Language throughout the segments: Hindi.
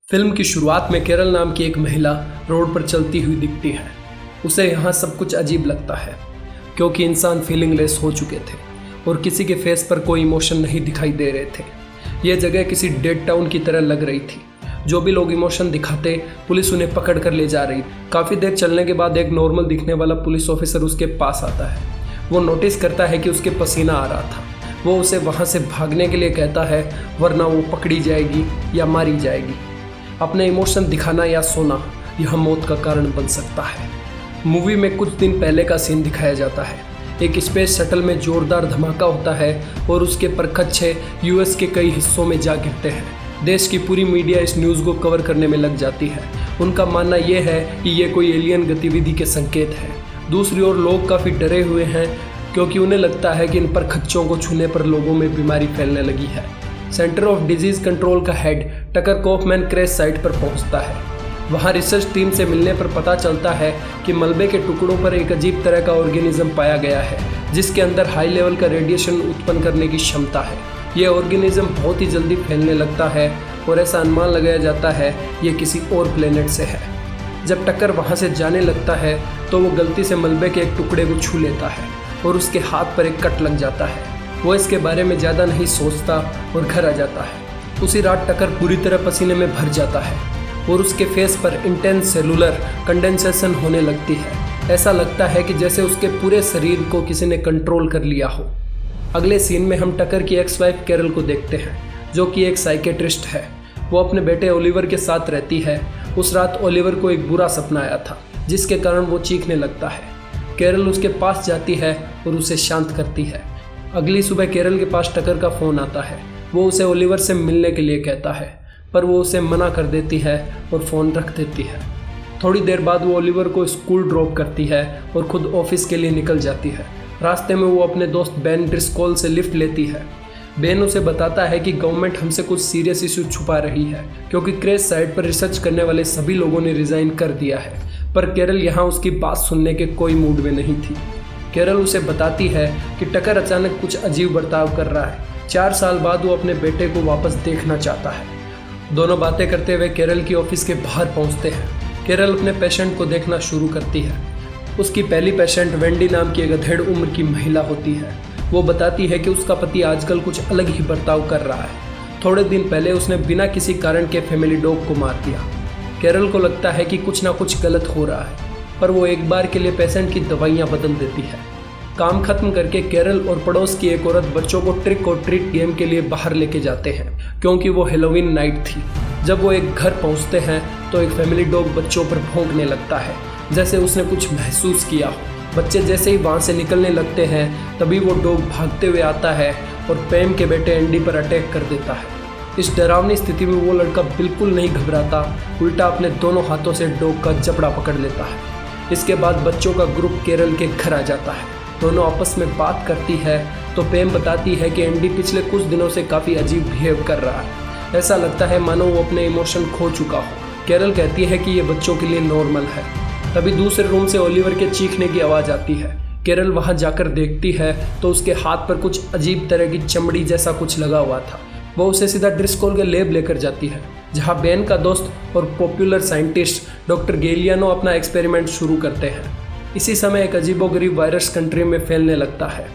फिल्म की शुरुआत में केरल नाम की एक महिला रोड पर चलती हुई दिखती है। उसे यहाँ सब कुछ अजीब लगता है क्योंकि इंसान फीलिंगलेस हो चुके थे और किसी के फेस पर कोई इमोशन नहीं दिखाई दे रहे थे। यह जगह किसी डेड टाउन की तरह लग रही थी। जो भी लोग इमोशन दिखाते पुलिस उन्हें पकड़ कर ले जा रही। काफ़ी देर चलने के बाद एक नॉर्मल दिखने वाला पुलिस ऑफिसर उसके पास आता है। वो नोटिस करता है कि उसके पसीना आ रहा था। वो उसे वहाँ से भागने के लिए कहता है वरना वो पकड़ी जाएगी या मारी जाएगी। अपने इमोशन दिखाना या सोना यह मौत का कारण बन सकता है। मूवी में कुछ दिन पहले का सीन दिखाया जाता है। एक स्पेस शटल में जोरदार धमाका होता है और उसके परखच्चे यूएस के कई हिस्सों में जा गिरते हैं। देश की पूरी मीडिया इस न्यूज़ को कवर करने में लग जाती है। उनका मानना यह है कि ये कोई एलियन गतिविधि के संकेत है। दूसरी ओर लोग काफ़ी डरे हुए हैं क्योंकि उन्हें लगता है कि इन परखच्चों को छूने पर लोगों में बीमारी फैलने लगी है। सेंटर ऑफ डिजीज़ कंट्रोल का हेड टकर कॉफमैन क्रैश साइट पर पहुंचता है। वहां रिसर्च टीम से मिलने पर पता चलता है कि मलबे के टुकड़ों पर एक अजीब तरह का ऑर्गेनिज्म पाया गया है जिसके अंदर हाई लेवल का रेडिएशन उत्पन्न करने की क्षमता है। यह ऑर्गेनिज्म बहुत ही जल्दी फैलने लगता है और ऐसा अनुमान लगाया जाता है ये किसी और प्लेनेट से है। जब टक्कर वहाँ से जाने लगता है तो वो गलती से मलबे के एक टुकड़े को छू लेता है और उसके हाथ पर एक कट लग जाता है। वो इसके बारे में ज़्यादा नहीं सोचता और घर आ जाता है। उसी रात टकर पूरी तरह पसीने में भर जाता है और उसके फेस पर इंटेंस सेलुलर कंडेंसेशन होने लगती है। ऐसा लगता है कि जैसे उसके पूरे शरीर को किसी ने कंट्रोल कर लिया हो। अगले सीन में हम टकर की एक्स वाइफ कैरल को देखते हैं जो कि एक साइकेट्रिस्ट है। वो अपने बेटे ओलिवर के साथ रहती है। उस रात ओलिवर को एक बुरा सपना आया था जिसके कारण वो चीखने लगता है। कैरल उसके पास जाती है और उसे शांत करती है। अगली सुबह केरल के पास टकर का फ़ोन आता है। वो उसे ओलिवर से मिलने के लिए कहता है पर वो उसे मना कर देती है और फ़ोन रख देती है। थोड़ी देर बाद वो ओलिवर को स्कूल ड्रॉप करती है और खुद ऑफिस के लिए निकल जाती है। रास्ते में वो अपने दोस्त बेन ड्रिस्कोल से लिफ्ट लेती है। बेन उसे बताता है कि गवर्नमेंट हमसे कुछ सीरियस इशू छुपा रही है क्योंकि क्रैश साइट पर रिसर्च करने वाले सभी लोगों ने रिज़ाइन कर दिया है। पर केरल यहाँ उसकी बात सुनने के कोई मूड में नहीं थी। केरल उसे बताती है कि टकर अचानक कुछ अजीब बर्ताव कर रहा है। 4 साल बाद वो अपने बेटे को वापस देखना चाहता है। दोनों बातें करते हुए केरल की ऑफिस के बाहर पहुंचते हैं। केरल अपने पेशेंट को देखना शुरू करती है। उसकी पहली पेशेंट वेंडी नाम की एक अधेड़ उम्र की महिला होती है। वो बताती है कि उसका पति आजकल कुछ अलग ही बर्ताव कर रहा है। थोड़े दिन पहले उसने बिना किसी कारण के फैमिली डॉग को मार दिया। केरल को लगता है कि कुछ ना कुछ गलत हो रहा है पर वो एक बार के लिए पेशेंट की दवाइयाँ बदल देती है। काम खत्म करके केरल और पड़ोस की एक औरत बच्चों को ट्रिक और ट्रीट गेम के लिए बाहर लेके जाते हैं क्योंकि वो हेलोवीन नाइट थी। जब वो एक घर पहुंचते हैं तो एक फैमिली डॉग बच्चों पर भौंकने लगता है जैसे उसने कुछ महसूस किया हो। बच्चे जैसे ही वहाँ से निकलने लगते हैं तभी वो डॉग भागते हुए आता है और पैम के बेटे एंडी पर अटैक कर देता है। इस डरावनी स्थिति में वो लड़का बिल्कुल नहीं घबराता, उल्टा अपने दोनों हाथों से डॉग का जबड़ा पकड़ लेता है। इसके बाद बच्चों का ग्रुप केरल के घर आ जाता है। दोनों आपस में बात करती है तो पैम बताती है कि एंडी पिछले कुछ दिनों से काफ़ी अजीब बिहेव कर रहा है। ऐसा लगता है मानो वो अपने इमोशन खो चुका हो। केरल कहती है कि ये बच्चों के लिए नॉर्मल है। तभी दूसरे रूम से ओलिवर के चीखने की आवाज़ आती है। केरल वहाँ जाकर देखती है तो उसके हाथ पर कुछ अजीब तरह की चमड़ी जैसा कुछ लगा हुआ था। वो उसे सीधा ड्रिस्कोल के लैब लेकर जाती है जहाँ बेन का दोस्त और पॉपुलर साइंटिस्ट डॉक्टर गेलियानो अपना एक्सपेरिमेंट शुरू करते हैं। इसी समय एक अजीबोगरीब वायरस कंट्री में फैलने लगता है।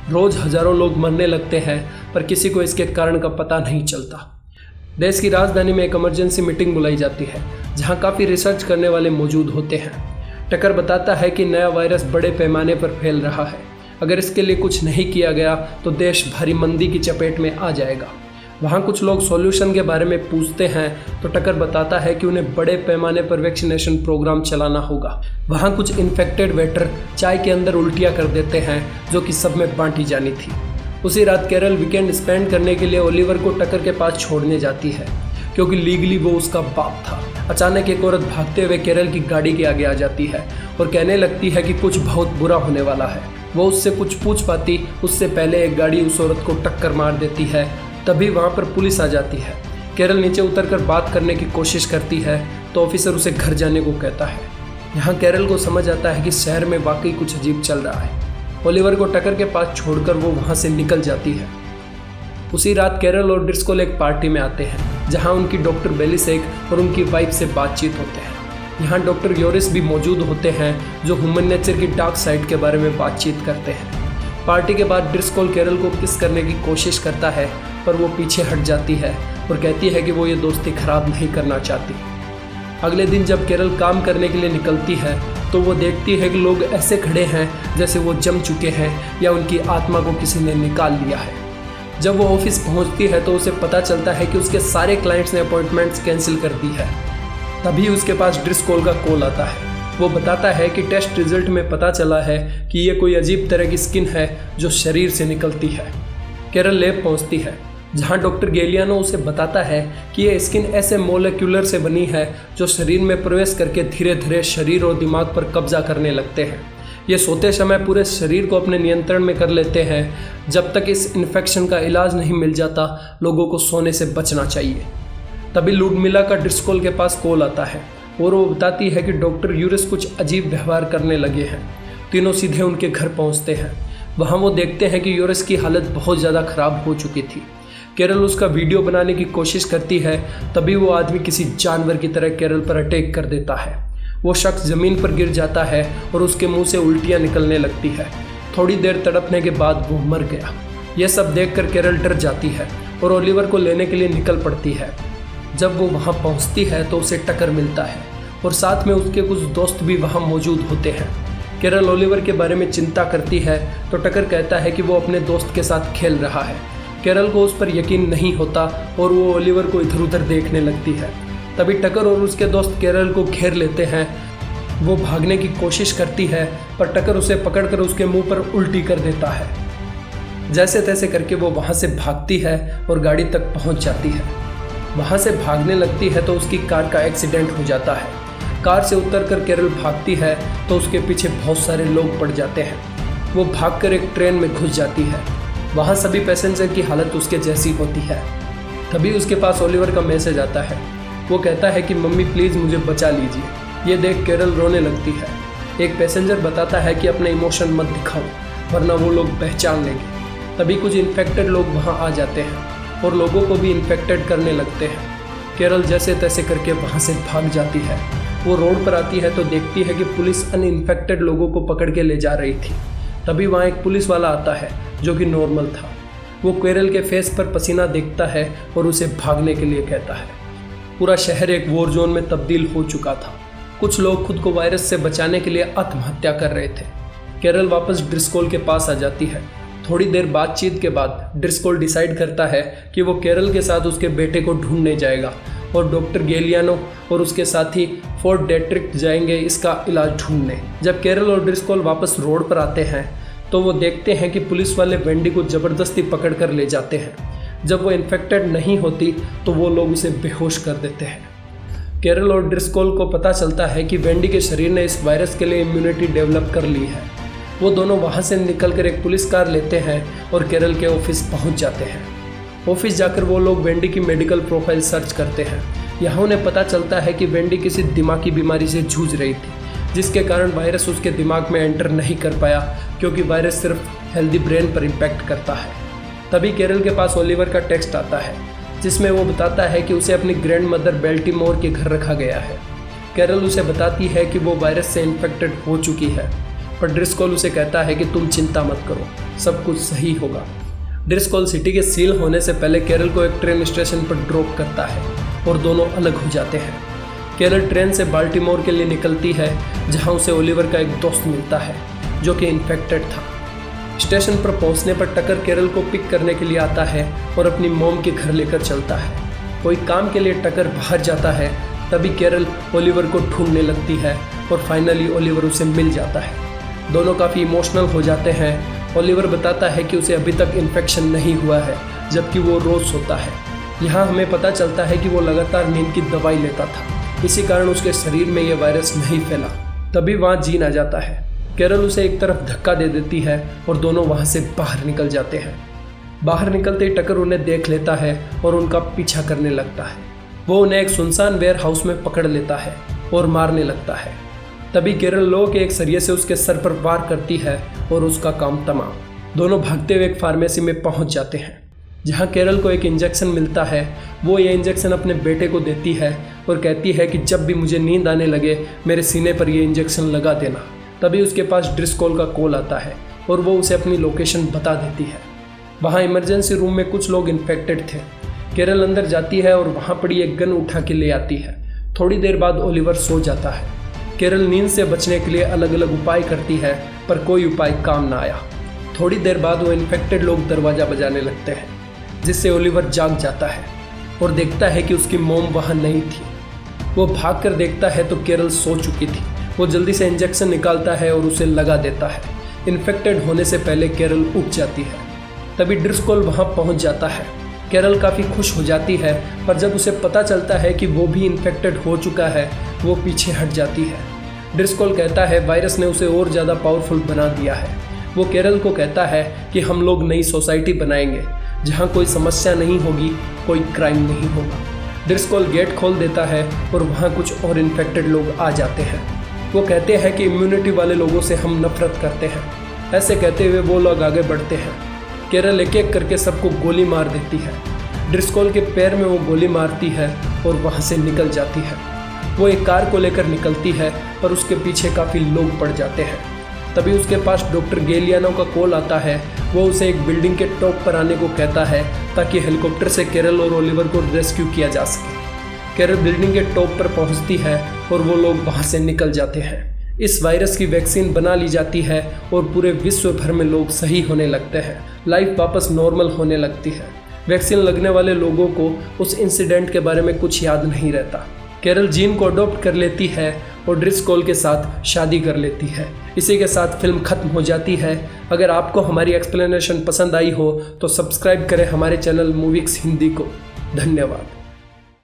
रोज़ हज़ारों लोग मरने लगते हैं पर किसी को इसके कारण का पता नहीं चलता। देश की राजधानी में एक इमरजेंसी मीटिंग बुलाई जाती है जहाँ काफ़ी रिसर्च करने वाले मौजूद होते हैं। टकर बताता है कि नया वायरस बड़े पैमाने पर फैल रहा है। अगर इसके लिए कुछ नहीं किया गया तो देश भारी मंदी की चपेट में आ जाएगा। वहाँ कुछ लोग सॉल्यूशन के बारे में पूछते हैं तो टकर बताता है कि उन्हें बड़े पैमाने पर वैक्सीनेशन प्रोग्राम चलाना होगा। वहाँ कुछ इन्फेक्टेड वेटर चाय के अंदर उल्टियाँ कर देते हैं जो कि सब में बांटी जानी थी। उसी रात केरल वीकेंड स्पेंड करने के लिए ओलिवर को टकर के पास छोड़ने जाती है क्योंकि लीगली वो उसका बाप था। अचानक एक औरत भागते हुए केरल की गाड़ी के आगे आ जाती है और कहने लगती है कि कुछ बहुत बुरा होने वाला है। वो उससे कुछ पूछ पाती उससे पहले एक गाड़ी उस औरत को टक्कर मार देती है। तभी वहाँ पर पुलिस आ जाती है। केरल नीचे उतरकर बात करने की कोशिश करती है तो ऑफिसर उसे घर जाने को कहता है। यहाँ केरल को समझ आता है कि शहर में वाकई कुछ अजीब चल रहा है। ओलिवर को टकर के पास छोड़कर वो वहाँ से निकल जाती है। उसी रात केरल और ड्रिस्कोल एक पार्टी में आते हैं। जहां उनकी डॉक्टर बेलिसेक और उनकी वाइफ से बातचीत होते हैं। यहाँ डॉक्टर योरिस भी मौजूद होते हैं जो ह्यूमन नेचर की डार्क साइड के बारे में बातचीत करते हैं। पार्टी के बाद ड्रिस्कोल कैरल को किस करने की कोशिश करता है, पर वो पीछे हट जाती है और कहती है कि वो ये दोस्ती खराब नहीं करना चाहती। अगले दिन जब कैरल काम करने के लिए निकलती है तो वो देखती है कि लोग ऐसे खड़े हैं जैसे वो जम चुके हैं या उनकी आत्मा को किसी ने निकाल लिया है। जब वो ऑफिस पहुंचती है तो उसे पता चलता है कि उसके सारे क्लाइंट्स ने अपॉइंटमेंट्स कैंसिल कर दी है। तभी उसके पास ड्रिस्कोल का कॉल आता है। वो बताता है कि टेस्ट रिजल्ट में पता चला है कि ये कोई अजीब तरह की स्किन है जो शरीर से निकलती है। कैरल लैब पहुंचती है जहां डॉक्टर गेलियानो उसे बताता है कि ये स्किन ऐसे मोलेक्यूलर से बनी है जो शरीर में प्रवेश करके धीरे धीरे शरीर और दिमाग पर कब्जा करने लगते हैं। ये सोते समय पूरे शरीर को अपने नियंत्रण में कर लेते हैं। जब तक इस इन्फेक्शन का इलाज नहीं मिल जाता लोगों को सोने से बचना चाहिए। तभी लुडमिला का ड्रिस्कोल के पास कॉल आता है और वो बताती है कि डॉक्टर यूरिस कुछ अजीब व्यवहार करने लगे हैं। तीनों सीधे उनके घर पहुंचते हैं। वहां वो देखते हैं कि यूरिस की हालत बहुत ज़्यादा ख़राब हो चुकी थी। कैरल उसका वीडियो बनाने की कोशिश करती है, तभी वो आदमी किसी जानवर की तरह कैरल पर अटैक कर देता है। वो शख्स ज़मीन पर गिर जाता है और उसके मुंह से उल्टियाँ निकलने लगती है। थोड़ी देर तड़पने के बाद वो मर गया। यह सब देखकर कैरल डर जाती है और ओलिवर को लेने के लिए निकल पड़ती है। जब वो वहाँ पहुँचती है तो उसे टकर मिलता है और साथ में उसके कुछ दोस्त भी वहाँ मौजूद होते हैं। कैरल ओलिवर के बारे में चिंता करती है तो टकर कहता है कि वो अपने दोस्त के साथ खेल रहा है। कैरल को उस पर यकीन नहीं होता और वो ओलिवर को इधर उधर देखने लगती है। तभी टकर और उसके दोस्त कैरल को घेर लेते हैं। वो भागने की कोशिश करती है पर टकर उसे पकड़कर उसके मुंह पर उल्टी कर देता है। जैसे तैसे करके वो वहाँ से भागती है और गाड़ी तक पहुँच जाती है। वहाँ से भागने लगती है तो उसकी कार का एक्सीडेंट हो जाता है। कार से उतरकर कैरल भागती है तो उसके पीछे बहुत सारे लोग पड़ जाते हैं। वो भागकर एक ट्रेन में घुस जाती है। वहाँ सभी पैसेंजर की हालत उसके जैसी होती है। तभी उसके पास ओलिवर का मैसेज आता है। वो कहता है कि मम्मी प्लीज़ मुझे बचा लीजिए। ये देख कैरल रोने लगती है। एक पैसेंजर बताता है कि अपने इमोशन मत दिखाओ वरना वो लोग पहचान लेंगे। तभी कुछ इन्फेक्टेड लोग वहाँ आ जाते हैं और लोगों को भी इन्फेक्टेड करने लगते हैं। कैरल जैसे तैसे करके वहाँ से भाग जाती है। वो रोड पर आती है तो देखती है कि पुलिस अनइन्फेक्टेड लोगों को पकड़ के ले जा रही थी। तभी वहाँ एक पुलिस वाला आता है जो कि नॉर्मल था। वो कैरल के फेस पर पसीना देखता है और उसे भागने के लिए कहता है। पूरा शहर एक वॉर जोन में तब्दील हो चुका था। कुछ लोग खुद को वायरस से बचाने के लिए आत्महत्या कर रहे थे। कैरल वापस ड्रिस्कोल के पास आ जाती है। थोड़ी देर बातचीत के बाद ड्रिस्कोल डिसाइड करता है कि वो कैरल के साथ उसके बेटे को ढूंढने जाएगा और डॉक्टर गेलियानो और उसके साथी फोर्ट डेट्रिक जाएंगे इसका इलाज ढूंढने। जब कैरल और ड्रिस्कोल वापस रोड पर आते हैं तो वो देखते हैं कि पुलिस वाले वेंडी को ज़बरदस्ती पकड़ कर ले जाते हैं। जब वो इन्फेक्टेड नहीं होती तो वो लोग उसे बेहोश कर देते हैं। कैरल और ड्रिस्कोल को पता चलता है कि वेंडी के शरीर ने इस वायरस के लिए इम्यूनिटी डेवलप कर ली है। वो दोनों वहाँ से निकलकर एक पुलिस कार लेते हैं और कैरल के ऑफिस पहुँच जाते हैं। ऑफिस जाकर वो लोग वेंडी की मेडिकल प्रोफाइल सर्च करते हैं। यहाँ उन्हें पता चलता है कि वेंडी किसी दिमागी बीमारी से जूझ रही थी जिसके कारण वायरस उसके दिमाग में एंटर नहीं कर पाया क्योंकि वायरस सिर्फ हेल्दी ब्रेन पर इम्पैक्ट करता है। तभी कैरल के पास ओलिवर का टेक्स्ट आता है जिसमें वो बताता है कि उसे अपनी ग्रैंड मदर बेल्टीमोर के घर रखा गया है। कैरल उसे बताती है कि वो वायरस से इन्फेक्टेड हो चुकी है पर ड्रिस्कोल उसे कहता है कि तुम चिंता मत करो, सब कुछ सही होगा। ड्रिस्कोल सिटी के सील होने से पहले कैरल को एक ट्रेन स्टेशन पर ड्रॉप करता है और दोनों अलग हो जाते हैं। कैरल ट्रेन से बाल्टीमोर के लिए निकलती है जहां उसे ओलिवर का एक दोस्त मिलता है जो कि इन्फेक्टेड था। स्टेशन पर पहुंचने पर टकर कैरल को पिक करने के लिए आता है और अपनी मॉम के घर लेकर चलता है। कोई काम के लिए टकर बाहर जाता है। तभी कैरल ओलिवर को ढूंढने लगती है और फाइनली ओलिवर उसे मिल जाता है। दोनों काफ़ी इमोशनल हो जाते हैं। ओलिवर बताता है कि उसे अभी तक इन्फेक्शन नहीं हुआ है जबकि वो रोज़ सोता है। यहाँ हमें पता चलता है कि वो लगातार नींद की दवाई लेता था, इसी कारण उसके शरीर में यह वायरस नहीं फैला। तभी वहाँ जीन आ जाता है। कैरल उसे एक तरफ धक्का दे देती है और दोनों वहाँ से बाहर निकल जाते हैं। बाहर निकलते ही टकर उन्हें देख लेता है और उनका पीछा करने लगता है। वो उन्हें एक सुनसान वेयर हाउस में पकड़ लेता है और मारने लगता है। तभी कैरल लोहे के एक सरिये से उसके सर पर वार करती है और उसका काम तमाम। दोनों भागते हुए एक फार्मेसी में पहुंच जाते हैं। जहाँ केरल को एक इंजेक्शन मिलता है, वो ये इंजेक्शन अपने बेटे को देती है और कहती है कि जब भी मुझे नींद आने लगे मेरे सीने पर ये इंजेक्शन लगा देना। तभी उसके पास ड्रिस्कोल का कॉल आता है और वो उसे अपनी लोकेशन बता देती है। वहाँ इमरजेंसी रूम में कुछ लोग इन्फेक्टेड थे। केरल अंदर जाती है और वहाँ पड़ी एक गन उठा के ले आती है। थोड़ी देर बाद ओलिवर सो जाता है। केरल नींद से बचने के लिए अलग अलग उपाय करती है, पर कोई उपाय काम ना आया। थोड़ी देर बाद वो इन्फेक्टेड लोग दरवाज़ा बजाने लगते हैं, जिससे ओलिवर जाग जाता है और देखता है कि उसकी मोम वहाँ नहीं थी। वो भाग कर देखता है तो केरल सो चुकी थी। वो जल्दी से इंजेक्शन निकालता है और उसे लगा देता है। इन्फेक्टेड होने से पहले केरल उठ जाती है। तभी ड्रिस्कोल वहाँ पहुँच जाता है। केरल काफ़ी खुश हो जाती है, पर जब उसे पता चलता है कि वो भी इन्फेक्टेड हो चुका है, वो पीछे हट जाती है। ड्रिस्कोल कहता है वायरस ने उसे और ज़्यादा पावरफुल बना दिया है। वो केरल को कहता है कि हम लोग नई सोसाइटी बनाएंगे जहाँ कोई समस्या नहीं होगी, कोई क्राइम नहीं होगा। ड्रिस्कोल गेट खोल देता है और वहाँ कुछ और इन्फेक्टेड लोग आ जाते हैं। वो कहते हैं कि इम्यूनिटी वाले लोगों से हम नफरत करते हैं। ऐसे कहते हुए वो लोग आगे बढ़ते हैं। केरल एक एक करके सबको गोली मार देती है। ड्रिस्कोल के पैर में वो गोली मारती है और वहाँ से निकल जाती है। वो एक कार को लेकर निकलती है, पर उसके पीछे काफ़ी लोग पड़ जाते हैं। तभी उसके पास डॉक्टर गेलियानो का कॉल आता है। वो उसे एक बिल्डिंग के टॉप पर आने को कहता है ताकि हेलीकॉप्टर से केरल और ओलिवर को रेस्क्यू किया जा सके। केरल बिल्डिंग के टॉप पर पहुंचती है और वो लोग वहां से निकल जाते हैं। इस वायरस की वैक्सीन बना ली जाती है और पूरे विश्व भर में लोग सही होने लगते हैं। लाइफ वापस नॉर्मल होने लगती है। वैक्सीन लगने वाले लोगों को उस इंसिडेंट के बारे में कुछ याद नहीं रहता। केरल जीन को अडॉप्ट कर लेती है और ड्रिस्कोल के साथ शादी कर लेती है। इसी के साथ फिल्म खत्म हो जाती है। अगर आपको हमारी एक्सप्लेनेशन पसंद आई हो तो सब्सक्राइब करें हमारे चैनल मूवीक्स हिंदी को। धन्यवाद।